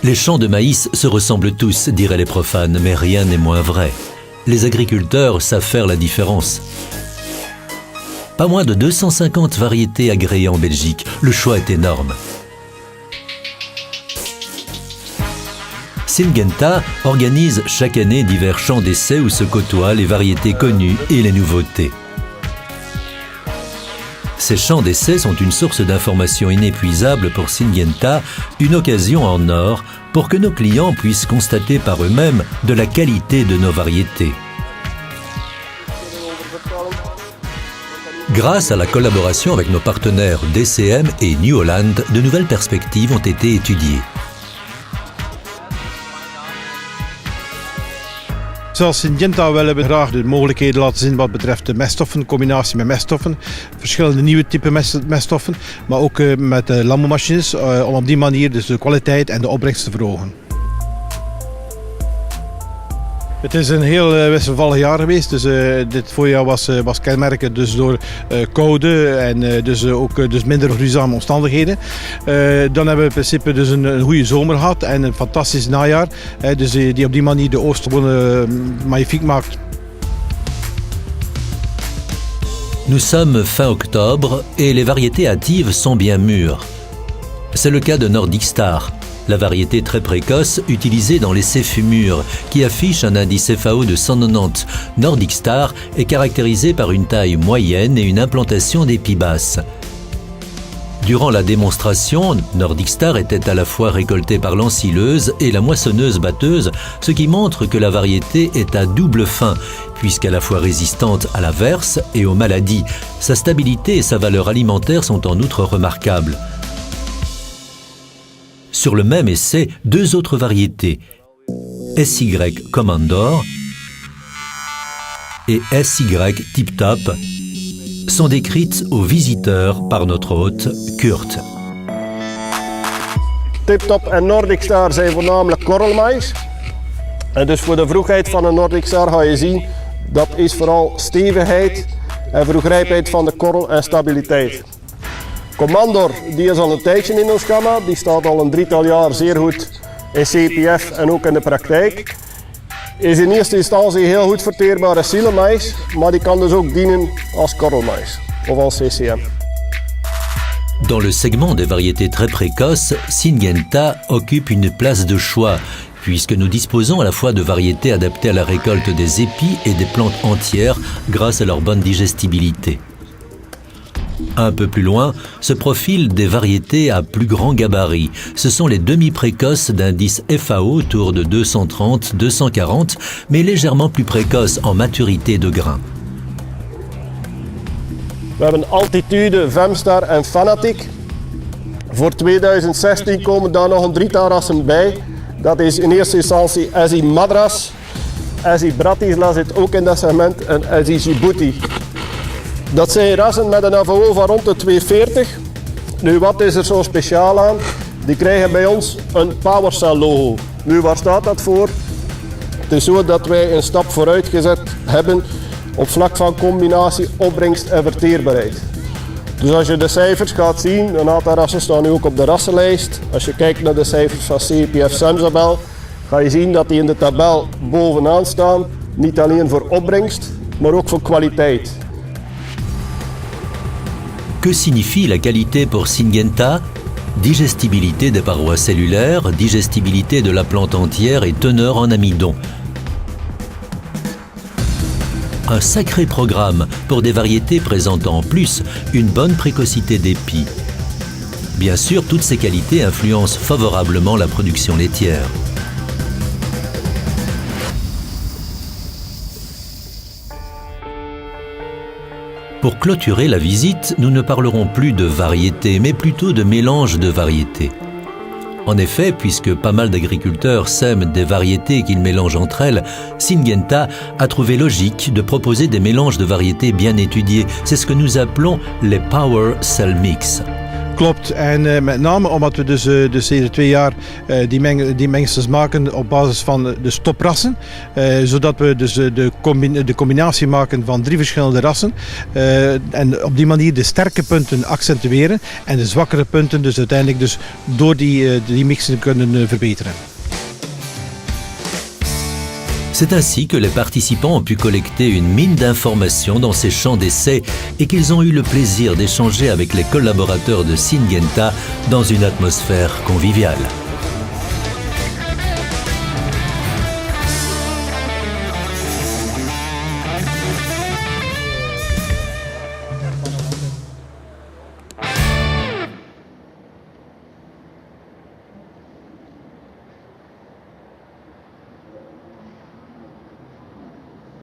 Les champs de maïs se ressemblent tous, diraient les profanes, mais rien n'est moins vrai. Les agriculteurs savent faire la différence. Pas moins de 250 variétés agréées en Belgique. Le choix est énorme. Syngenta organise chaque année divers champs d'essai où se côtoient les variétés connues et les nouveautés. Ces champs d'essai sont une source d'informations inépuisable pour Syngenta, une occasion en or pour que nos clients puissent constater par eux-mêmes de la qualité de nos variétés. Grâce à la collaboration avec nos partenaires DCM et New Holland, de nouvelles perspectives ont été étudiées. Zoals Syngenta willen we graag de mogelijkheden laten zien wat betreft de meststoffen, combinatie met meststoffen, verschillende nieuwe typen meststoffen, maar ook met landbouwmachines om op die manier dus de kwaliteit en de opbrengst te verhogen. Het is een heel wisselvallig jaar geweest, dus dit voorjaar was kenmerkend dus door koude en dus ook dus minder gruwzame omstandigheden. Dan hebben we in principe dus een goede zomer gehad en een fantastisch najaar, dus die op die manier de oostzone magnifiek maakt. Nous sommes fin octobre et les variétés hâtives sont bien mûres. C'est le cas de Nordic Star, la variété très précoce utilisée dans l'essai Fumure, qui affiche un indice FAO de 190. Nordic Star est caractérisé par une taille moyenne et une implantation d'épis basses. Durant la démonstration, Nordic Star était à la fois récoltée par l'ensileuse et la moissonneuse-batteuse, ce qui montre que la variété est à double fin, puisqu'à la fois résistante à la verse et aux maladies. Sa stabilité et sa valeur alimentaire sont en outre remarquables. Sur le même essai, deux autres variétés, SY Commandor et SY Tip Top, sont décrites aux visiteurs par notre hôte Kurt. Tip Top en Nordic Star zijn voornamelijk korrelmais. En dus voor de vroegheid van een Nordic Star ga je zien, dat is vooral stevigheid en vroegrijpheid van de korrel en stabiliteit. Commandor, die is al een tijdje in ons gamma, die staat al een drietal jaar zeer goed in CPF en ook in de praktijk. Is in eerste instantie heel goed verteerbare silemais, maar die kan dus ook dienen als korrelmais of als CCM. Dans le segment des variétés très précoces, Syngenta occupe une place de choix, puisque nous disposons à la fois de variétés adaptées à la récolte des épis et des plantes entières grâce à leur bonne digestibilité. Un peu plus loin se profilent des variétés à plus grand gabarit. Ce sont les demi-précoces d'indice FAO autour de 230-240, mais légèrement plus précoces en maturité de grain. We hebben Altitude, Vemstar en Fanatic. Voor 2016 komen daar nog een drietal rassen bij. Dat is in eerste instantie SI Madras, SI Bratislava zit ook in dat segment en SI Djibouti. Dat zijn rassen met een FAO van rond de 240. Nu, wat is er zo speciaal aan? Die krijgen bij ons een PowerCell logo. Nu, waar staat dat voor? Het is zo dat wij een stap vooruit gezet hebben op vlak van combinatie, opbrengst en verteerbaarheid. Dus als je de cijfers gaat zien, een aantal rassen staan nu ook op de rassenlijst. Als je kijkt naar de cijfers van CPF Semzabel, ga je zien dat die in de tabel bovenaan staan. Niet alleen voor opbrengst, maar ook voor kwaliteit. Que signifie la qualité pour Syngenta? Digestibilité des parois cellulaires, digestibilité de la plante entière et teneur en amidon. Un sacré programme pour des variétés présentant en plus une bonne précocité d'épis. Bien sûr, toutes ces qualités influencent favorablement la production laitière. Pour clôturer la visite, nous ne parlerons plus de variétés, mais plutôt de mélange de variétés. En effet, puisque pas mal d'agriculteurs sèment des variétés qu'ils mélangent entre elles, Syngenta a trouvé logique de proposer des mélanges de variétés bien étudiés. C'est ce que nous appelons les Power Cell Mix. Klopt, en met name omdat we dus iedere 2 jaar die mengsels maken op basis van de stoprassen. Zodat we dus de combinatie maken van 3 verschillende rassen. En op die manier de sterke punten accentueren en de zwakkere punten dus uiteindelijk dus door die mixen kunnen verbeteren. C'est ainsi que les participants ont pu collecter une mine d'informations dans ces champs d'essai et qu'ils ont eu le plaisir d'échanger avec les collaborateurs de Syngenta dans une atmosphère conviviale.